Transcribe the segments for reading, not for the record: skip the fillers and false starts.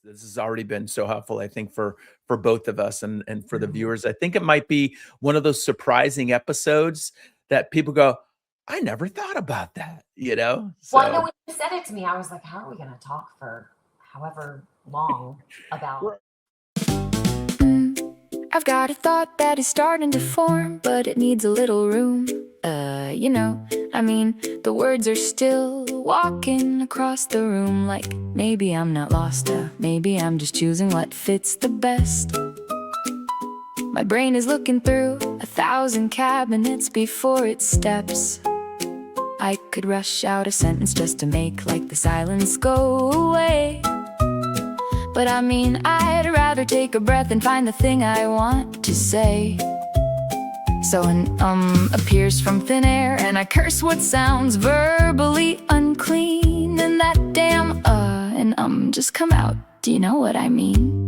This has already been so helpful, I think, for both of us and for the Mhm. viewers. I think it might be one of those surprising episodes that people go, "I never thought about that," you know? Well, I know So when you said it to me, I was like, how are we going to talk for however long about? Right. I've got a thought that is starting to form, but it needs a little room. The words are still walking across the room like maybe I'm not lost, maybe I'm just choosing what fits the best. My brain is looking through 1,000 cabinets before it steps. I could rush out a sentence just to make like the silence go away. But I'd rather take a breath and find the thing I want to say. So an appears from thin air, and I curse what sounds verbally unclean. And that damn and just come out, do you know what I mean?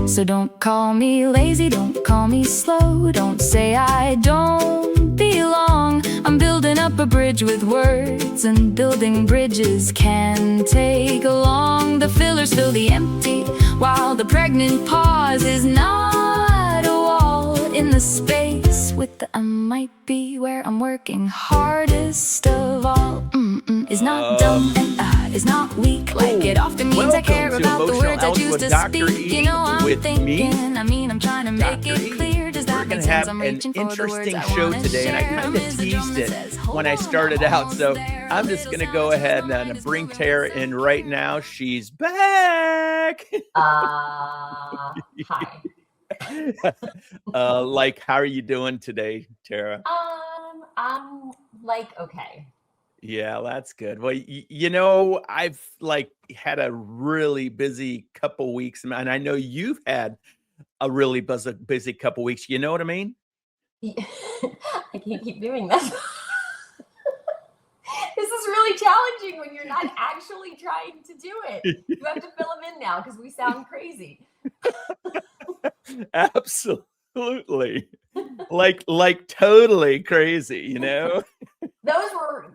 So don't call me lazy, don't call me slow, don't say I don't belong. I'm building up a bridge with words, and building bridges can take long. The fillers fill the empty, while the pregnant pause is not a wall. In the space with the might be where I'm working hardest of all. Is not dumb and is not weak, like it often means I care Welcome to about the Emotional words I choose Algebra, to Dr. speak. E, You know I'm with me, thinking, I'm trying to make Dr. it E. clear. Does We're that going make to sense? have I'm an reaching for the words interesting I show wanna today, and I share. kind of Is the drum teased that it says, when hold I on, started I'm out. almost So there. I'm A just little going to go sound, ahead my mind and is bring moving Tara so in right now. She's back. Hi. Like, how are you doing today, Tara? I'm like, okay. Yeah, that's good. Well, you know, I've like had a really busy couple weeks, and I know you've had a really busy couple weeks. You know what I mean? I can't keep doing this. This is really challenging when you're not actually trying to do it. You have to fill them in now because we sound crazy. Absolutely. Like totally crazy, you know? Those were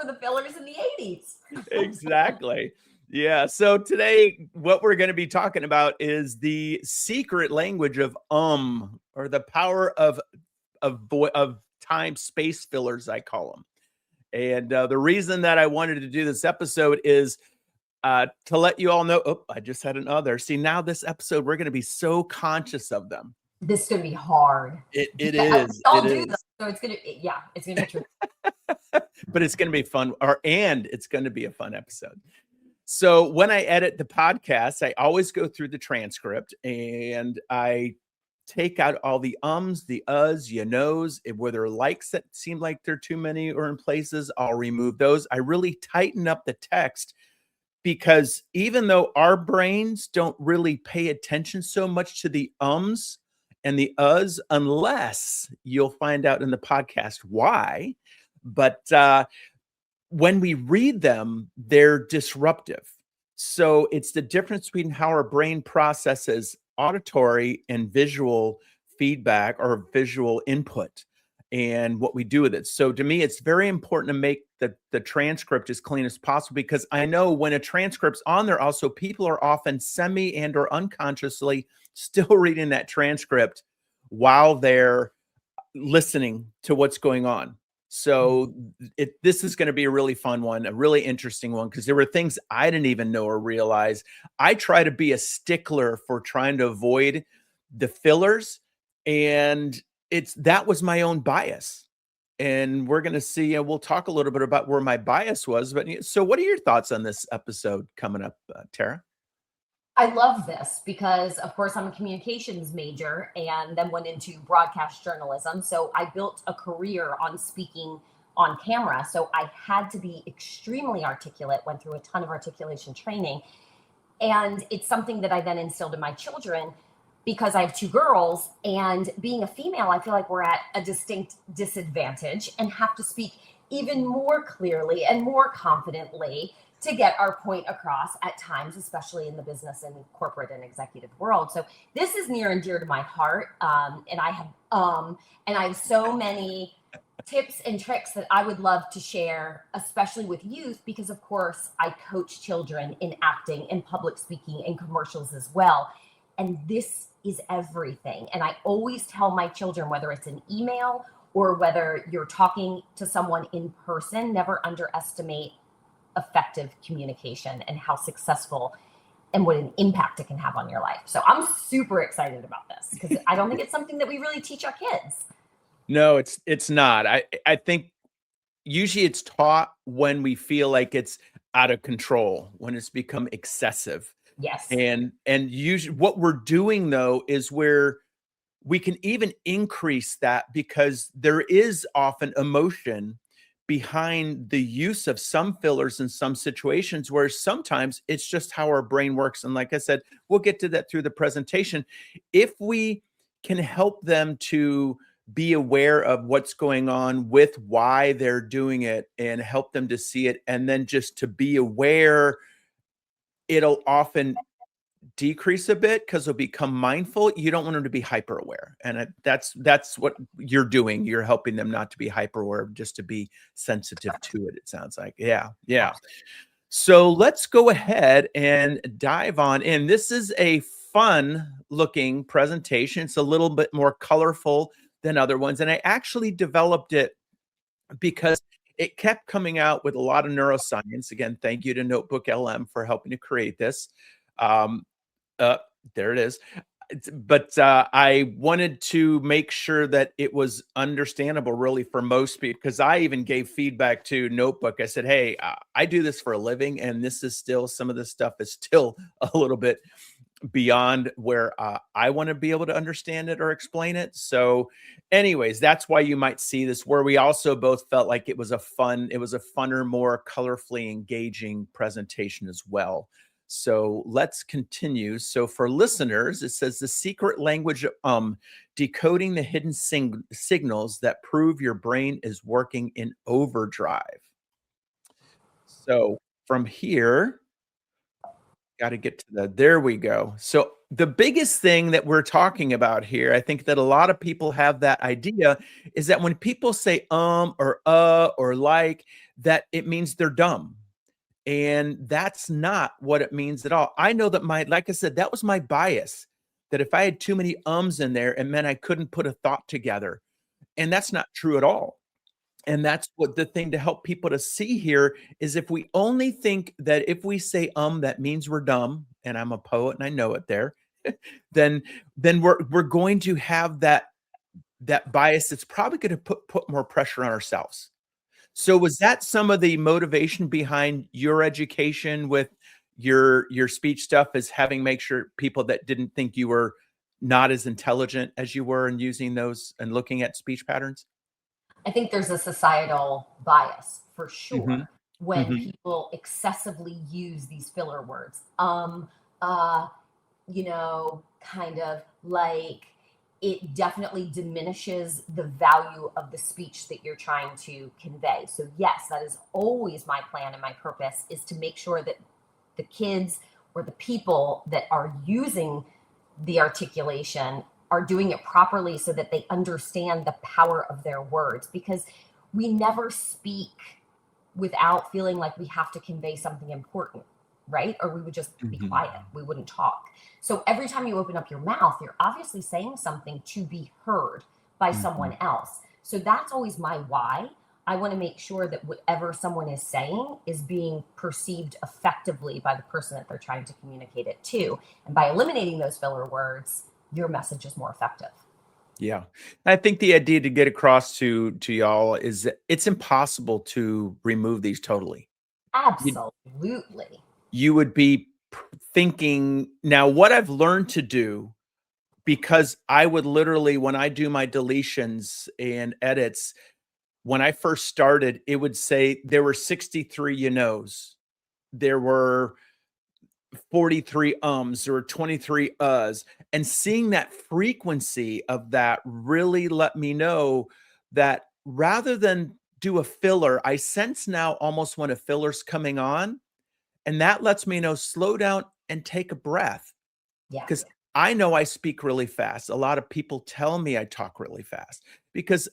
the fillers in the 80s. Exactly. Yeah. So today, what we're going to be talking about is the secret language of or the power of time space fillers, I call them. And the reason that I wanted to do this episode is to let you all know. Oh, I just had another. See, now this episode, we're going to be so conscious of them. This is going to be hard. It Yeah, is. I'll It do them. is. So it's going to be tricky. But it's going to be fun, and it's going to be a fun episode. So when I edit the podcast, I always go through the transcript and I take out all the ums, the you knows, where there are likes that seem like they're too many or in places, I'll remove those. I really tighten up the text because even though our brains don't really pay attention so much to the ums and the unless you'll find out in the podcast why. But when we read them, they're disruptive. So it's the difference between how our brain processes auditory and visual feedback or visual input and what we do with it. So to me, it's very important to make the transcript as clean as possible because I know when a transcript's on there, also people are often semi and or unconsciously still reading that transcript while they're listening to what's going on. So this is going to be a really fun one, a really interesting one, because there were things I didn't even know or realize. I try to be a stickler for trying to avoid the fillers, and that was my own bias. And we're going to see, and we'll talk a little bit about where my bias was. But so, what are your thoughts on this episode coming up, Tara? I love this because, of course, I'm a communications major and then went into broadcast journalism. So I built a career on speaking on camera. So I had to be extremely articulate, went through a ton of articulation training. And it's something that I then instilled in my children because I have two girls. And being a female, I feel like we're at a distinct disadvantage and have to speak even more clearly and more confidently to get our point across at times, especially in the business and corporate and executive world. So this is near and dear to my heart. And I have so many tips and tricks that I would love to share, especially with youth, because of course I coach children in acting and public speaking and commercials as well. And this is everything. And I always tell my children, whether it's an email or whether you're talking to someone in person, never underestimate effective communication and how successful and what an impact it can have on your life. So I'm super excited about this because I don't think it's something that we really teach our kids. No, it's not. I think usually it's taught when we feel like it's out of control, when it's become excessive. Yes. And usually what we're doing though is where we can even increase that because there is often emotion behind the use of some fillers in some situations where sometimes it's just how our brain works. And like I said, we'll get to that through the presentation. If we can help them to be aware of what's going on with why they're doing it and help them to see it, and then just to be aware, it'll often decrease a bit because they'll become mindful. You don't want them to be hyper aware. And that's what you're doing. You're helping them not to be hyper aware, just to be sensitive to it. It sounds like, yeah. So let's go ahead and dive on in. This is a fun looking presentation. It's a little bit more colorful than other ones. And I actually developed it because it kept coming out with a lot of neuroscience. Again, thank you to Notebook LM for helping to create this. There it is. But I wanted to make sure that it was understandable really for most people, because I even gave feedback to Notebook. I said, hey, I do this for a living, and this is still, some of this stuff is still a little bit beyond where I want to be able to understand it or explain it. So anyways, that's why you might see this, where we also both felt like it was a funner, more colorfully engaging presentation as well. So let's continue. So for listeners, it says the secret language, decoding the hidden signals that prove your brain is working in overdrive. So from here, got to get to there we go. So the biggest thing that we're talking about here, I think that a lot of people have that idea, is that when people say or like, that it means they're dumb. And that's not what it means at all. I know that like I said, that was my bias, that if I had too many ums in there, it meant I couldn't put a thought together. And that's not true at all. And that's what the thing to help people to see here is, if we only think that if we say that means we're dumb, and I'm a poet and I know it there, then we're going to have that bias that's probably going to put more pressure on ourselves. So was that some of the motivation behind your education with your speech stuff, is having make sure people that didn't think you were not as intelligent as you were, and using those and looking at speech patterns? I think there's a societal bias for sure Mhm. when Mhm. people excessively use these filler words. Kind of like, it definitely diminishes the value of the speech that you're trying to convey. So yes, that is always my plan and my purpose, is to make sure that the kids or the people that are using the articulation are doing it properly, so that they understand the power of their words, because we never speak without feeling like we have to convey something important, right? Or we would just be Mhm. quiet, we wouldn't talk. So every time you open up your mouth, you're obviously saying something to be heard by someone Mhm. else. So that's always my why. I want to make sure that whatever someone is saying is being perceived effectively by the person that they're trying to communicate it to. And by eliminating those filler words, your message is more effective. Yeah. I think the idea to get across to y'all is that it's impossible to remove these totally. You Absolutely. you would be thinking, now what I've learned to do, because I would literally, when I do my deletions and edits, when I first started, it would say there were 63 there were 43 there were 23 and seeing that frequency of that really let me know that rather than do a filler, I sense now almost when a filler's coming on, and that lets me know, slow down and take a breath, Yeah. because I know I speak really fast. A lot of people tell me I talk really fast because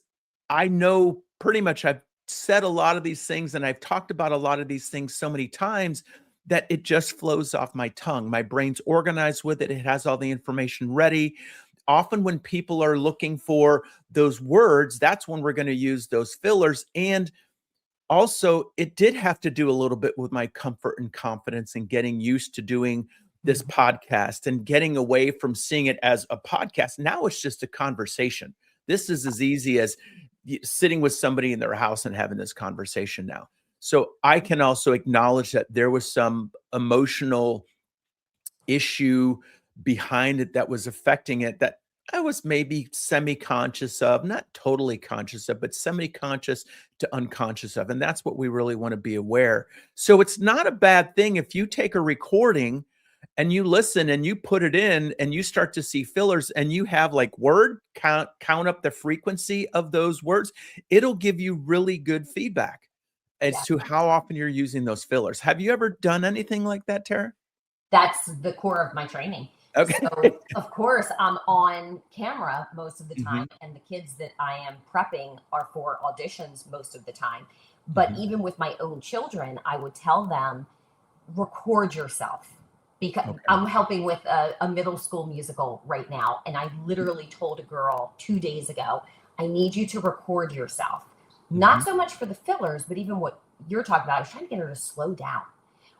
I know pretty much I've said a lot of these things and I've talked about a lot of these things so many times that it just flows off my tongue. My brain's organized with it. It has all the information ready. Often when people are looking for those words, that's when we're going to use those fillers. And also, it did have to do a little bit with my comfort and confidence and getting used to doing this podcast and getting away from seeing it as a podcast. Now it's just a conversation. This is as easy as sitting with somebody in their house and having this conversation now. So I can also acknowledge that there was some emotional issue behind it that was affecting it that I was maybe semi-conscious of, not totally conscious of, but semi-conscious to unconscious of. And that's what we really want to be aware. So it's not a bad thing if you take a recording and you listen and you put it in and you start to see fillers and you have like word count up the frequency of those words. It'll give you really good feedback as to how often you're using those fillers. Have you ever done anything like that, Tara? That's the core of my training. Okay. So of course I'm on camera most of the time, and the kids that I am prepping are for auditions most of the time. But even with my own children, I would tell them, record yourself, because I'm helping with a middle school musical right now. And I literally told a girl 2 days ago, I need you to record yourself. Not so much for the fillers, but even what you're talking about. I was trying to get her to slow down,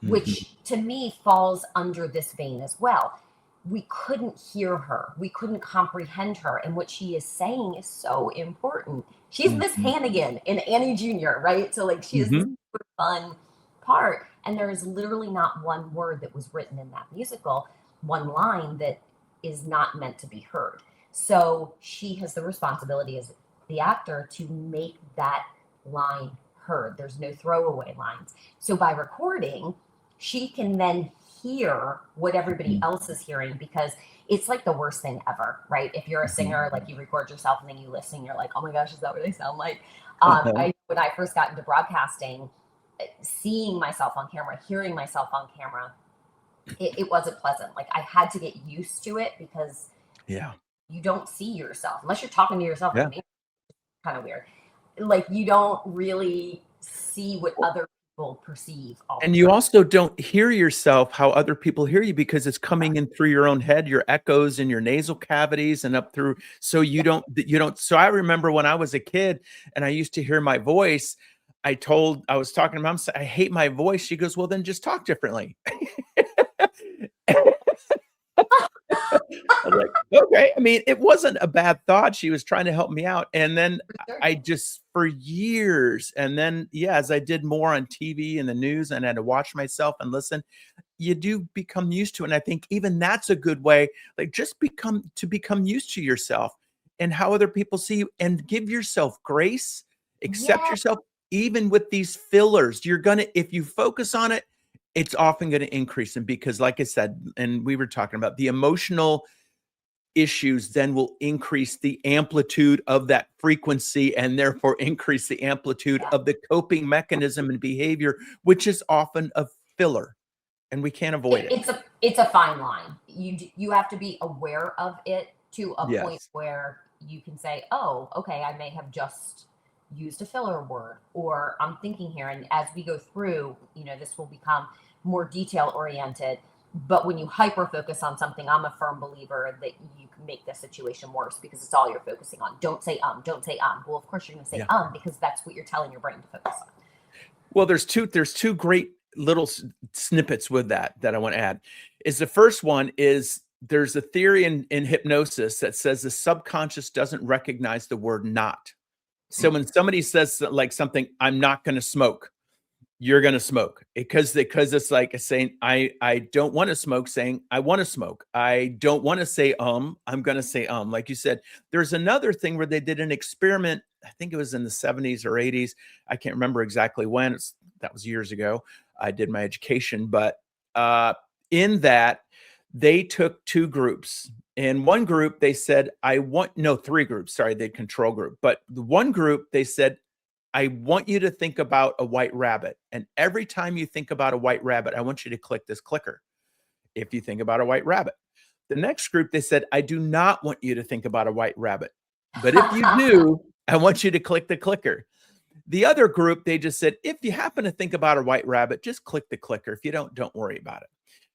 which to me falls under this vein as well. We couldn't hear her. We couldn't comprehend her. And what she is saying is so important. She's Miss Hannigan in Annie Jr., right? So like she is this super fun part. And there is literally not one word that was written in that musical, one line that is not meant to be heard. So she has the responsibility as the actor to make that line heard. There's no throwaway lines. So by recording, she can then hear what everybody else is hearing, because it's like the worst thing ever, right? If you're a singer, like you record yourself and then you listen, you're like, oh my gosh, is that what I sound like? When I first got into broadcasting, seeing myself on camera, hearing myself on camera, it wasn't pleasant. Like I had to get used to it, because you don't see yourself unless you're talking to yourself. Kind of weird. Like you don't really see what other people perceive. And you also don't hear yourself how other people hear you, because it's coming in through your own head, your echoes in your nasal cavities and up through. So you don't. So I remember when I was a kid and I used to hear my voice, I was talking to mom, I hate my voice. She goes, well, then just talk differently. I was like, okay. I mean, it wasn't a bad thought. She was trying to help me out. And then I just, for years, and then, as I did more on TV and the news and I had to watch myself and listen, you do become used to it. And I think even that's a good way, like just become used to yourself and how other people see you, and give yourself grace, accept yourself, even with these fillers. If you focus on it, it's often going to increase them, because like I said, and we were talking about, the emotional issues then will increase the amplitude of that frequency, and therefore increase the amplitude of the coping mechanism and behavior, which is often a filler, and we can't avoid it. It's a fine line. You have to be aware of it to a point where you can say, oh, okay, I may have just used a filler word, or I'm thinking here. And as we go through, this will become more detail oriented. But when you hyper focus on something, I'm a firm believer that you can make the situation worse, because it's all you're focusing on. Don't say don't say Well, of course you're going to say because that's what you're telling your brain to focus on. Well, there's two great little snippets with that I want to add. Is the first one is, there's a theory in hypnosis that says the subconscious doesn't recognize the word not. So when somebody says like something, I'm not going to smoke, you're going to smoke, because it's like saying, I don't want to smoke, saying I want to smoke. I don't want to say, I'm going to say, like you said. There's another thing where they did an experiment. I think it was in the 70s or 80s. I can't remember exactly when. That was years ago. I did my education, but in that they took two groups. In one group, they said, three groups. Sorry, the control group. But the one group, they said, I want you to think about a white rabbit. And every time you think about a white rabbit, I want you to click this clicker. If you think about a white rabbit. The next group, they said, I do not want you to think about a white rabbit. But if you do, I want you to click the clicker. The other group, they just said, if you happen to think about a white rabbit, just click the clicker. If you don't worry about it.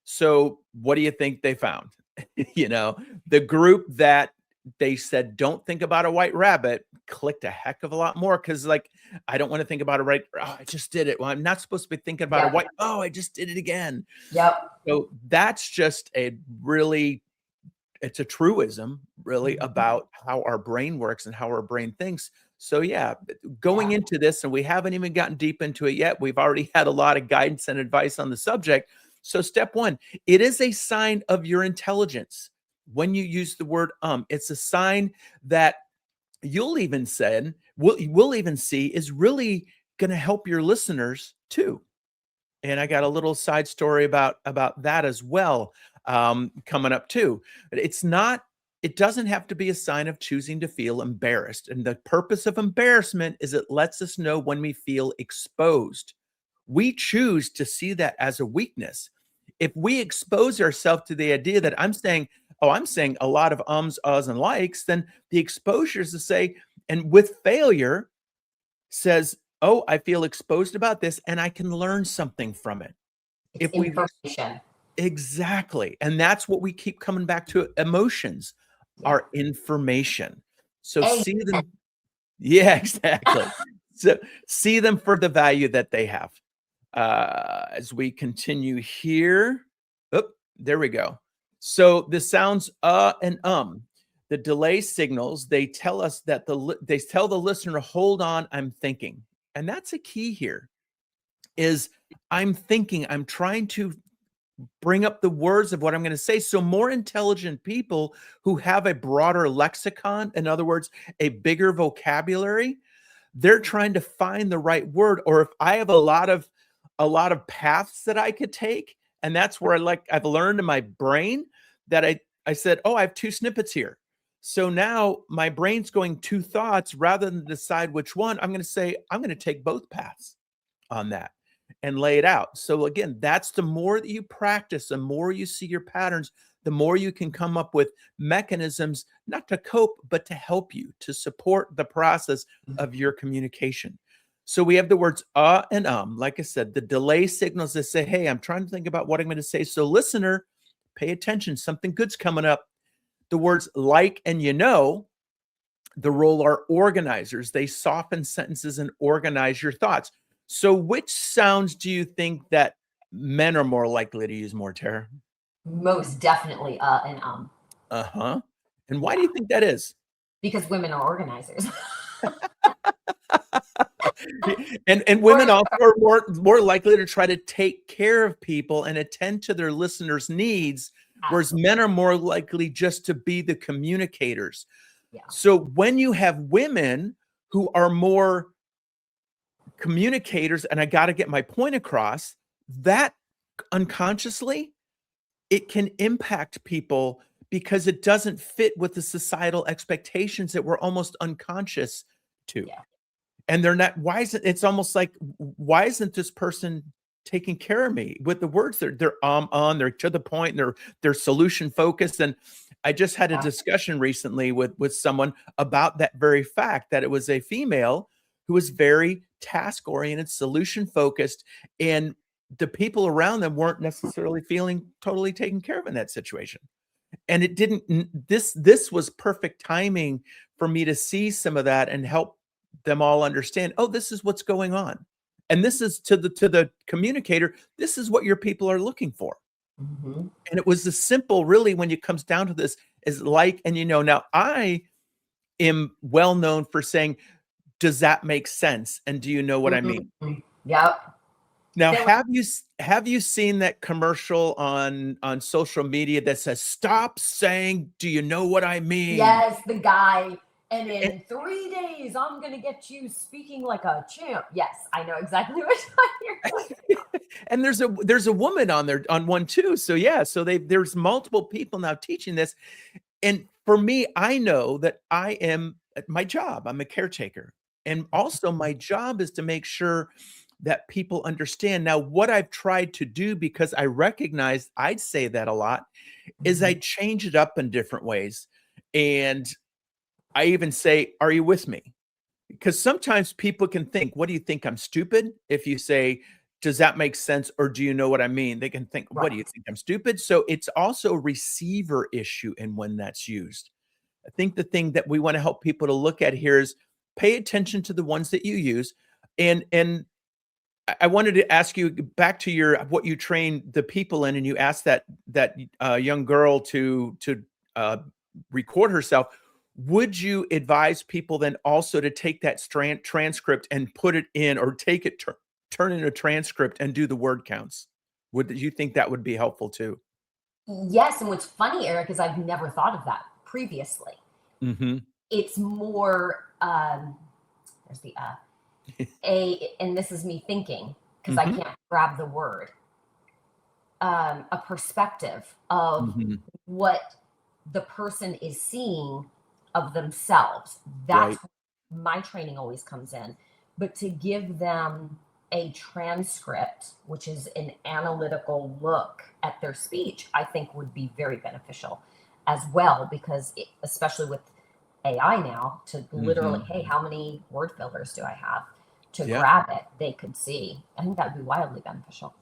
So what do you think they found? The group that they said, don't think about a white rabbit, clicked a heck of a lot more because, like, I don't want to think about it, right? Oh, I just did it. Well, I'm not supposed to be thinking about a white. Oh, I just did it again. Yep. So that's just it's a truism, really, about how our brain works and how our brain thinks. So yeah, going into this, and we haven't even gotten deep into it yet. We've already had a lot of guidance and advice on the subject. So step one, it is a sign of your intelligence. When you use the word it's a sign that we'll even see is really going to help your listeners too. And I got a little side story about that as well, coming up too. But it doesn't have to be a sign of choosing to feel embarrassed. And the purpose of embarrassment is it lets us know when we feel exposed. We choose to see that as a weakness. If we expose ourselves to the idea that I'm saying a lot of ums, uhs, and likes, then the exposure is to say, and with failure says, oh, I feel exposed about this and I can learn something from it. It's information. Exactly. And that's what we keep coming back to. Emotions are information. So see them. Yeah, exactly. So see them for the value that they have. As we continue here. Oh, there we go. So the sounds and the delay signals, they tell us that they tell the listener, hold on, I'm thinking. And that's a key here is I'm thinking, I'm trying to bring up the words of what I'm going to say. So more intelligent people who have a broader lexicon, in other words, a bigger vocabulary, they're trying to find the right word. Or if I have a lot of paths that I could take, and that's where I've learned in my brain that I said, oh, I have two snippets here. So now my brain's going two thoughts rather than decide which one. I'm going to say, I'm going to take both paths on that and lay it out. So again, that's the more that you practice, the more you see your patterns, the more you can come up with mechanisms, not to cope, but to help you, to support the process of your communication. So we have the words and like I said, the delay signals that say, hey, I'm trying to think about what I'm going to say. So listener, pay attention. Something good's coming up. The words like and the role are organizers. They soften sentences and organize your thoughts. So which sounds do you think that men are more likely to use more, Tara? Most definitely and Uh-huh. And why do you think that is? Because women are organizers. And women also are more likely to try to take care of people and attend to their listeners' needs, whereas men are more likely just to be the communicators. Yeah. So when you have women who are more communicators, and I got to get my point across, that unconsciously, it can impact people because it doesn't fit with the societal expectations that we're almost unconscious to. Yeah. And they're not, it's almost like, why isn't this person taking care of me? With the words, they're on, they're to the point, they're solution focused. And I just had a discussion recently with someone about that very fact, that it was a female who was very task oriented, solution focused, and the people around them weren't necessarily feeling totally taken care of in that situation. And it didn't, this was perfect timing for me to see some of that and help them all understand, oh, this is what's going on. And this is to the communicator, this is what your people are looking for. Mm-hmm. And it was the simple, really, when it comes down to this, is like, and now I am well known for saying, does that make sense? And do you know what I mean? Yep. Now, have you seen that commercial on social media that says, stop saying, do you know what I mean? Yes, the guy. And in 3 days, I'm going to get you speaking like a champ. Yes, I know exactly what you're talking. And there's a woman on there on one too. So yeah, so there's multiple people now teaching this. And for me, I know that I am at my job. I'm a caretaker. And also my job is to make sure that people understand. Now, what I've tried to do, because I recognized I'd say that a lot, is I change it up in different ways. And I even say, are you with me? because sometimes people can think, what do you think, I'm stupid? If you say, does that make sense? Or do you know what I mean? They can think, what do you Right. think, I'm stupid? So it's also a receiver issue in when that's used. I think the thing that we want to help people to look at here is pay attention to the ones that you use. And I wanted to ask you back to your what you train the people in, and you asked that young girl to uh, record herself. Would you advise people then also to take that transcript and put it in, or take it turn in a transcript and do the word counts? Would you think that would be helpful too? Yes, and what's funny, Eric, is I've never thought of that previously. Hmm. It's more there's the and this is me thinking because I Hmm. can't grab the word. A perspective of Hmm. what the person is seeing of themselves. That's Right. where my training always comes in. But to give them a transcript, which is an analytical look at their speech, I think would be very beneficial as well, because especially with AI now, to literally, Hmm. hey, how many word fillers do I have? To Yeah. grab it, they could see. I think that would be wildly beneficial.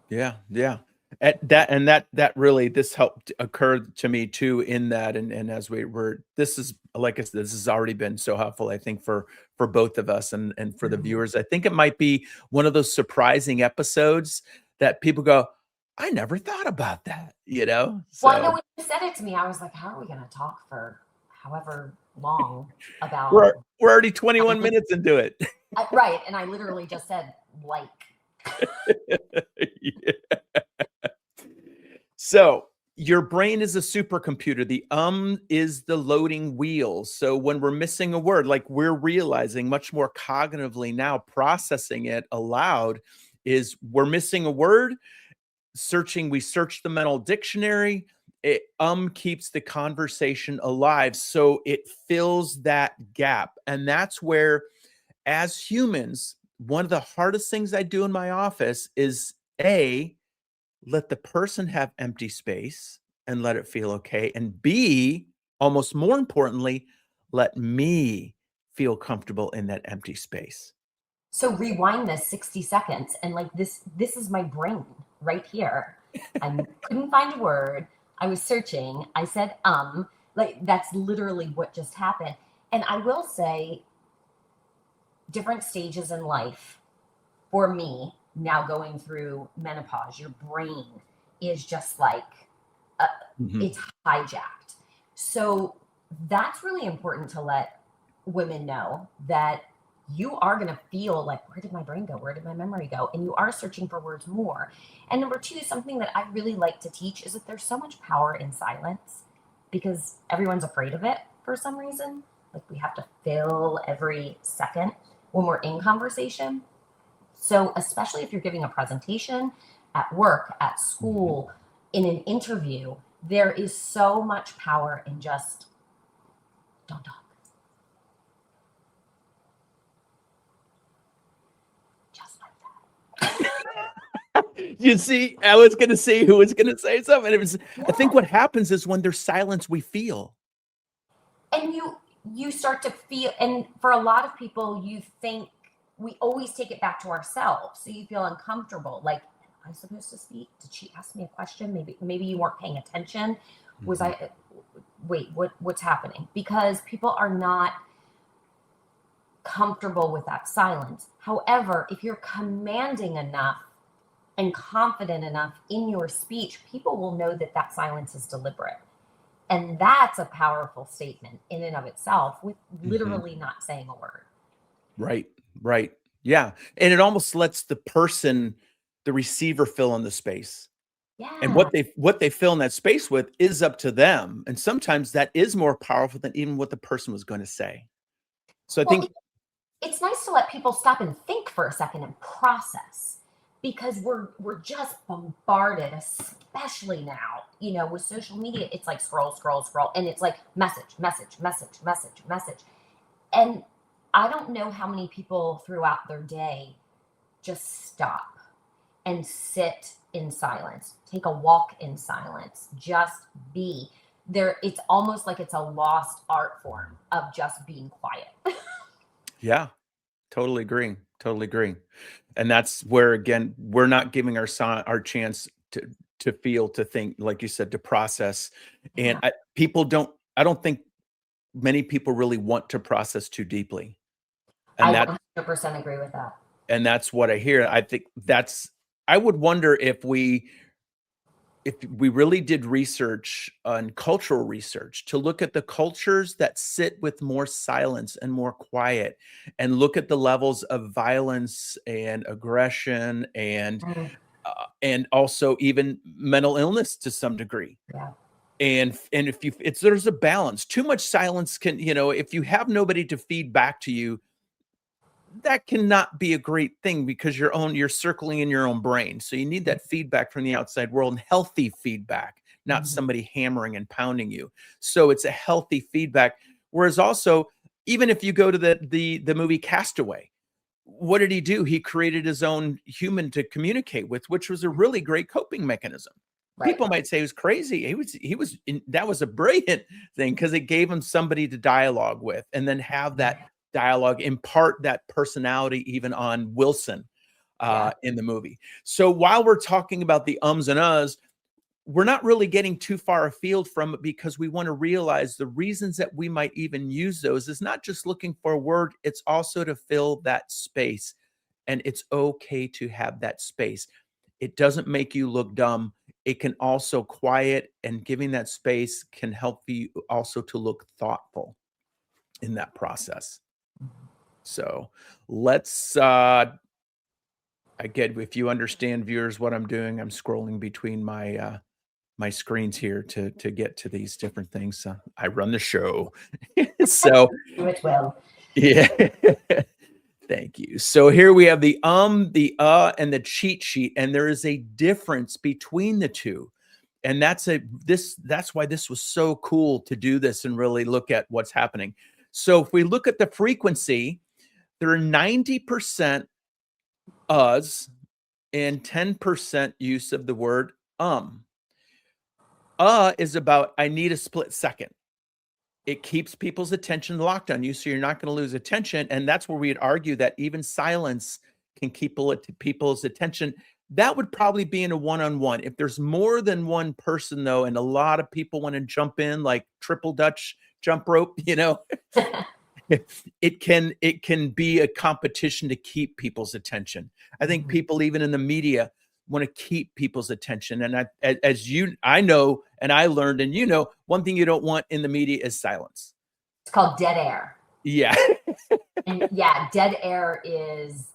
Yeah, yeah. At that and that really this helped occur to me too in that, and as we were this is like I said, this has already been so helpful, I think, for both of us and for the Mhm. viewers. I think it might be one of those surprising episodes that people go, I never thought about that, you know? Well, I know So when you said it to me, I was like, how are we going to talk for however long we're about, we're already I 21 mean, minutes into it. right. And I literally just said, like, Yeah. So your brain is a supercomputer. The is the loading wheel. So when we're missing a word, like we're realizing much more cognitively now, processing it aloud, is we're missing a word, searching, we search the mental dictionary. It keeps the conversation alive. So it fills that gap. And that's where, as humans, one of the hardest things I do in my office is let the person have empty space and let it feel okay. And B, almost more importantly, let me feel comfortable in that empty space. so rewind this 60 seconds. And like this is my brain right here. I couldn't find a word. I was searching. I said, like that's literally what just happened. And I will say, different stages in life for me now going through menopause, your brain is just like uh, Mhm. it's hijacked. So that's really important to let women know that you are going to feel like, where did my brain go? Where did my memory go? And you are searching for words more. And number two, something that I really like to teach is that there's so much power in silence because everyone's afraid of it for some reason. Like we have to fill every second when we're in conversation. So, especially if you're giving a presentation at work, at Mhm. school, in an interview, there is so much power in just don't talk, just like You see, I was gonna say who was gonna say something. It was that. I think Yeah. what happens is when there's silence, we feel. And you start to feel, and for a lot of people, you think we always take it back to ourselves. So you feel uncomfortable. Like, am I supposed to speak? Did she ask me a question? Maybe you weren't paying attention. Was Mhm. I wait, what's happening? Because people are not comfortable with that silence. However, if you're commanding enough and confident enough in your speech, people will know that that silence is deliberate. And that's a powerful statement in and of itself with Mhm. literally not saying a word. Right, right. Yeah, and it almost lets the receiver fill in the space. And Yeah. what they fill in that space with is up to them, and sometimes that is more powerful than even what the person was gonna say. So I Well, think it's nice to let people stop and think for a second and process because we're just bombarded, especially now, with social media. It's like scroll, scroll, scroll, and it's like message, message, message, message, message. And I don't know how many people throughout their day just stop and sit in silence, take a walk in silence, just be there. It's almost like it's a lost art form of just being quiet. Yeah. Totally agree. Totally agree. And that's where, again, we're not giving our chance to feel, to think, like you said, to process. And Yeah, I don't think many people really want to process too deeply. I And that 100% agree with that. and that's what I hear. I think I would wonder if we really did research on cultural research to look at the cultures that sit with more silence and more quiet, and look at the levels of violence and aggression Mm, and also even mental illness to some degree. yeah, And if you it's there's a balance. Too much silence can, if you have nobody to feed back to you, that cannot be a great thing, because you're circling in your own brain. So you need that feedback from the outside world, and healthy feedback, not mhm, somebody hammering and pounding you. So it's a healthy feedback. Whereas also, even if you go to the movie Castaway, what did he do? He created his own human to communicate with, which was a really great coping mechanism. right. People might say he was crazy. That was a brilliant thing, because it gave him somebody to dialogue with, and then have that dialogue impart that personality even on Wilson Yeah. in the movie. So while we're talking about the ums and uhs, we're not really getting too far afield from it, because we want to realize the reasons that we might even use those is not just looking for a word, it's also to fill that space. And it's okay to have that space. It doesn't make you look dumb. It can also quiet, and giving that space can help you also to look thoughtful in that process. So let's again, if you understand, viewers, what I'm doing, I'm scrolling between my screens here to get to these different things. I run the show. So Do it well. yeah. Thank you. So here we have the and the cheat sheet, and there is a difference between the two. And that's why this was so cool to do this and really look at what's happening. So if we look at the frequency, there are 90% us and 10% use of the word um. Is about, I need a split second. It keeps people's attention locked on you, so you're not going to lose attention. And that's where we'd argue that even silence can keep people's attention. That would probably be in a one-on-one. If there's more than one person, though, and a lot of people want to jump in like triple Dutch jump rope, it can be a competition to keep people's attention. I think people, even in the media, want to keep people's attention. And I know, and I learned, and one thing you don't want in the media is silence. It's called dead air. Yeah. And yeah, dead air is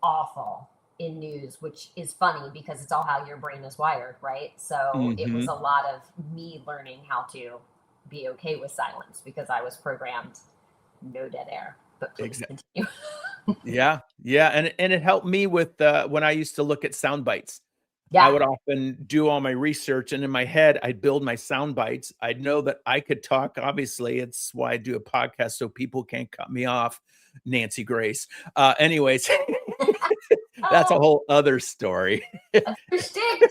awful in news, which is funny because it's all how your brain is wired, right? So it was Mhm. a lot of me learning how to be okay with silence because I was programmed no dead air. But please Exactly. continue. Yeah. Yeah. And it helped me with when I used to look at sound bites. I Yeah, would often do all my research, and in my head, I'd build my sound bites. I'd know that I could talk. Obviously, it's why I do a podcast, so people can't cut me off. Nancy Grace. Anyways, that's a oh, whole other story. that's your shtick.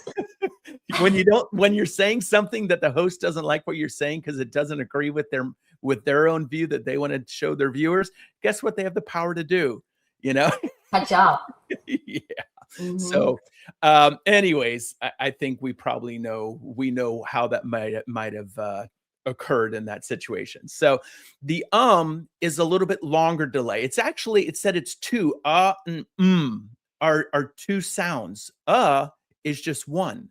When you're saying something that the host doesn't like what you're saying because it doesn't agree with their own view that they want to show their viewers, guess what they have the power to do, you know? Catch up. Yeah. Hmm. So, anyways, I think we know how that might have occurred in that situation. So, the is a little bit longer delay. It said it's two and are two sounds. Is just one.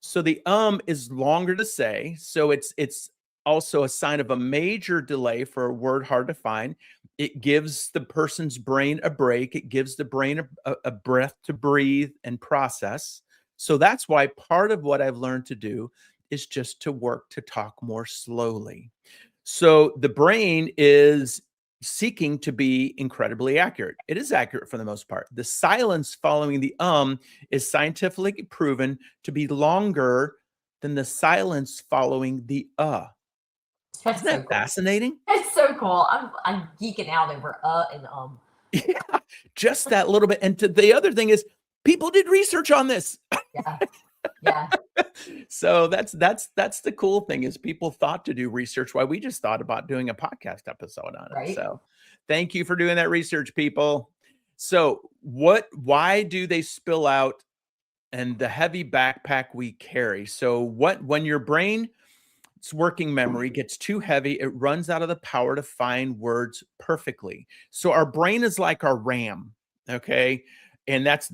So the is longer to say. So it's also a sign of a major delay for a word hard to find. It gives the person's brain a break. It gives the brain a breath to breathe and process. So that's why part of what I've learned to do is just to work to talk more slowly. So the brain is seeking to be incredibly accurate. It is accurate for the most part. The silence following the is scientifically proven to be longer than the silence following the Isn't That's so that cool. fascinating? It's so cool. I'm geeking out over and Yeah, just that little bit. And the other thing is, people did research on this. Yeah, yeah. So that's the cool thing, is people thought to do research while we just thought about doing a podcast episode on it. Right. So Thank you for doing that research, people. So why do they spill out and the heavy backpack we carry? So when your brain its working memory gets too heavy, it runs out of the power to find words perfectly. So our brain is like our RAM, okay? And that's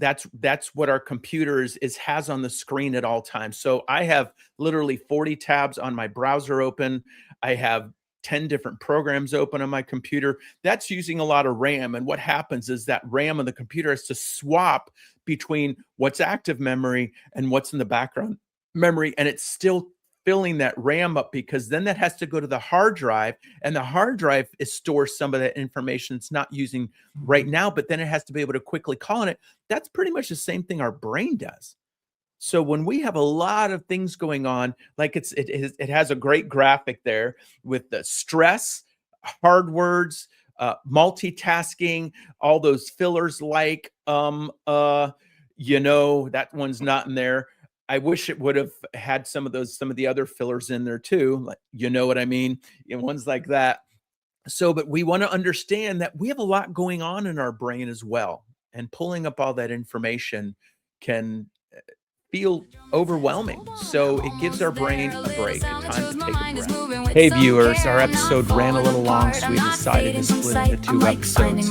what our computer is has on the screen at all times. So I have literally 40 tabs on my browser open. I have 10 different programs open on my computer. That's using a lot of RAM. And what happens is that RAM on the computer has to swap between what's active memory and what's in the background memory. And it's still filling that RAM up, because then that has to go to the hard drive, and the hard drive is stores some of that information it's not using right now, but then it has to be able to quickly call on it. That's pretty much the same thing our brain does. So when we have a lot of things going on, like it has a great graphic there with the stress, hard words, multitasking, all those fillers like that one's not in there. I wish it would have had some of the other fillers in there too. Like, you know what I mean? Ones like that. So, but we want to understand that we have a lot going on in our brain as well. And pulling up all that information can feel overwhelming. So it gives our brain a break, a time to take a breath. Hey viewers, our episode ran a little long, so we decided to split it into 2 episodes.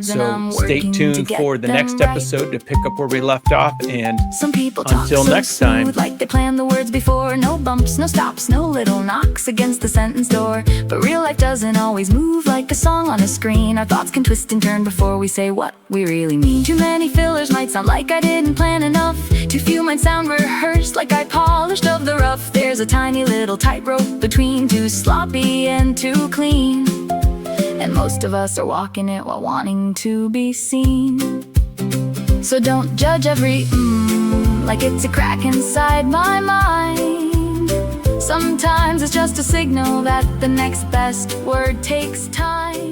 So stay tuned for the next episode to pick up where we left off. And until next time. Like they planned the words before, no bumps, no stops, no little knocks against the sentence door. But real life doesn't always move like a song on a screen. Our thoughts can twist and turn before we say what we really mean. Too many fillers might sound like I didn't plan enough. Too few might sound rehearsed, like I polished of the rough. There's a tiny little tightrope between too sloppy and too clean, and most of us are walking it while wanting to be seen. So don't judge every like it's a crack inside my mind. Sometimes it's just a signal that the next best word takes time.